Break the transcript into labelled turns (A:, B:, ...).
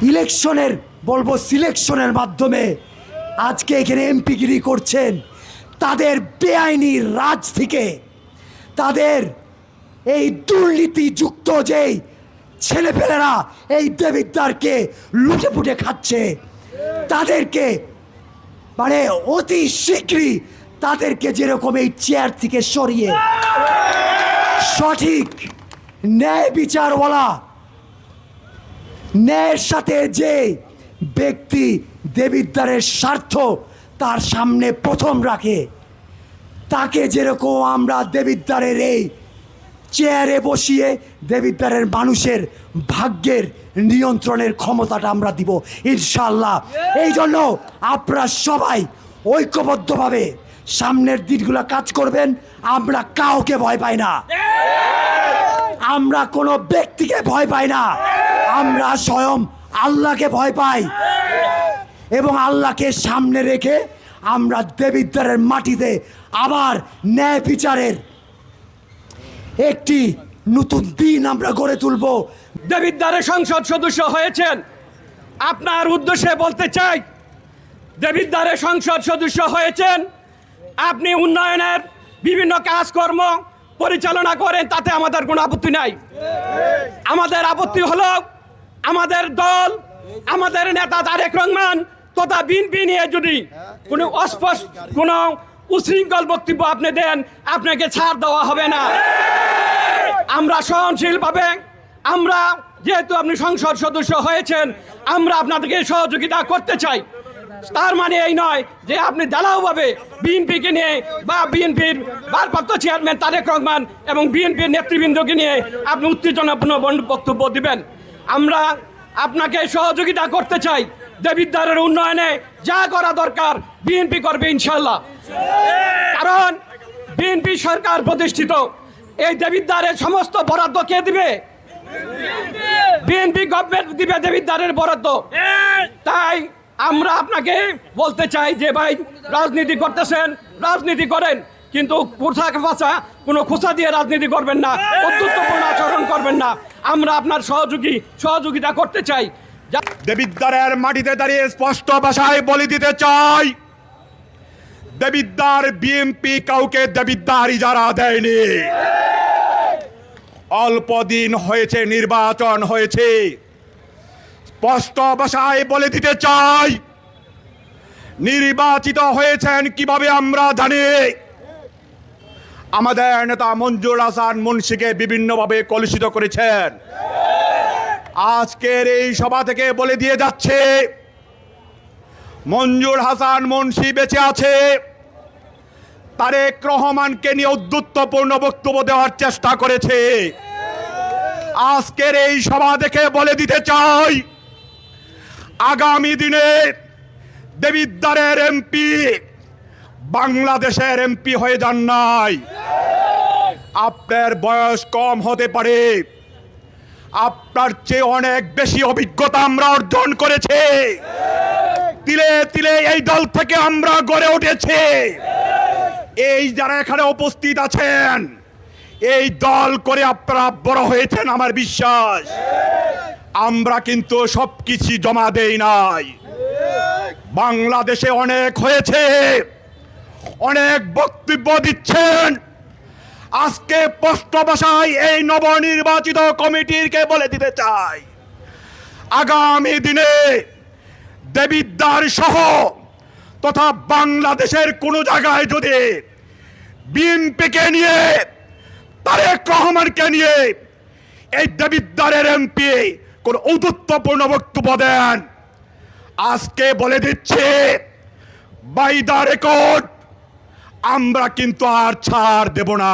A: ইলেকশনের বলবো সিলেকশনের মাধ্যমে আজকে এখানে এমপিগিরি করছেন, তাদের বেআইনি রাজ থেকে, তাদের এই দুর্নীতিযুক্ত যেই ছেলেপেলেরা এই দেবিদ্বারকে লুটে পুটে খাচ্ছে, তাদেরকে মানে অতি শীঘ্রই তাদেরকে যেরকম এই চেয়ার থেকে সরিয়ে সঠিক ন্যায় বিচারওয়ালা, ন্যায়ের সাথে যে ব্যক্তি দেবিদ্বারের স্বার্থ তার সামনে প্রথম রাখে, তাকে যেরকম আমরা দেবিদ্বারের এই চেয়ারে বসিয়ে দেবিদ্বারের মানুষের ভাগ্যের নিয়ন্ত্রণের ক্ষমতাটা আমরা দিব ইনশাআল্লাহ। এই জন্য আপনারা সবাই ঐক্যবদ্ধভাবে সামনের দিনগুলো কাজ করবেন। আমরা কাউকে ভয় পাই না, আমরা কোনো ব্যক্তিকে ভয় পাই না, আমরা স্বয়ং আল্লাহকে ভয় পাই এবং আল্লাহকে সামনে রেখে আমরা দেবিদ্বারের মাটিতে আবার ন্যায় বিচারের একটি নতুন দিন আমরা গড়ে তুলব।
B: দেবিদ্বারের সংসদ সদস্য হয়েছেন, আপনার উদ্দেশ্যে বলতে চাই, দেবিদ্বারের সংসদ সদস্য হয়েছেন, আপনি উন্নয়নের বিভিন্ন কাজকর্ম পরিচালনা করেন, তাতে আমাদের কোনো আপত্তি নাই। আমাদের আপত্তি হলো আমাদের দল, আমাদের নেতা তারেক রহমান তথা বিএনপি নিয়ে যদি কোনো অস্পষ্ট কোনো উশৃঙ্খল বক্তব্য আপনি দেন, আপনাকে ছাড় দেওয়া হবে না। আমরা সহনশীলভাবে, আমরা যেহেতু আপনি সংসদ সদস্য হয়েছেন, আমরা আপনাদেরকে সহযোগিতা করতে চাই। তার মানে এই নয় যে আপনি ঢালাওভাবে বিএনপিকে নিয়ে বা বিএনপির ভারপ্রাপ্ত চেয়ারম্যান তারেক রহমান এবং বিএনপির নেতৃবৃন্দকে নিয়ে আপনি উত্তেজনাপূর্ণ বক্তব্য দিবেন। আমরা আপনাকে সহযোগিতা করতে চাই। দেবিদ্বারের উন্নয়নে যা করা দরকার বিএনপি করবে ইনশাল্লাহ, কারণ বিএনপি সরকার প্রতিষ্ঠিত। এই দেবিদ্বারের সমস্ত বরাদ্দ কে দিবে? বিএনপি গভর্নমেন্ট দিবে দেবিদ্বারের বরাদ্দ। তাই আমরা আপনাকে বলতে চাই যে ভাই, রাজনীতি করতেছেন, রাজনীতি করেন, কিন্তু কোনো খোঁচা দিয়ে রাজনীতি করবেন না, বন্ধুত্বপূর্ণ আচরণ করবেন না। আমরা আপনার সহযোগিতা করতে চাই।
C: দেবিদ্বারের মাটিতে দাঁড়িয়ে স্পষ্ট ভাষায় বলে দিতে চাই, দেবিদ্বার বিএনপি কাউকে দেবিদ্বার ইজারা দেয়নি। অল্প দিন হয়েছে নির্বাচন হয়েছে, স্পষ্ট ভাষায় বলে দিতে চাই, নির্বাচিত হয়েছেন কিভাবে আমরা জানি। আমাদের নেতা মঞ্জুর হাসান মুন্সিকে বিভিন্নভাবে কলুষিত করেছেন। আজকের এই সভা থেকে বলে দিয়ে যাচ্ছে, মঞ্জুর হাসান মুন্সি বেঁচে আছে, তারেক রহমানকে নিয়ে উদ্ধত্তপূর্ণ বক্তব্য দেওয়ার চেষ্টা করেছে। আজকের এই সভা দেখে বলে দিতে চাই, আগামী দিনে দেবিদ্বারের এমপি বাংলাদেশের এমপি হয়ে যান নাই। আপনার বয়স কম হতে পারে, আপনার চেয়ে অনেক বেশি অভিজ্ঞতা আমরা অর্জন করেছি। তিলে তিলে এই দল থেকে আমরা গড়ে উঠেছি। এই যারা এখানে উপস্থিত আছেন, এই দল করে আপনারা বড় হয়েছেন, আমার বিশ্বাস। আমরা কিন্তু সবকিছু জমা দেই নাই। বাংলাদেশে অনেক হয়েছে, অনেক বক্তব্য দিচ্ছেন। আজকে স্পষ্ট ভাষায় এই নবনির্বাচিত কমিটিকে বলে দিতে চাই, আগামী দিনে দেবিদ্বার সহ তথা বাংলাদেশের কোনো জায়গায় যদি বিএনপিকে নিয়ে, তারেক রহমানকে নিয়ে এই দেবিদ্বারের এমপি কোন ঔদ্ধত্যপূর্ণ বক্তব্য দেন, আজকে বলে দিচ্ছে, বাই দ্য রেকর্ড, আমরা কিন্তু আর ছাড় দেব না।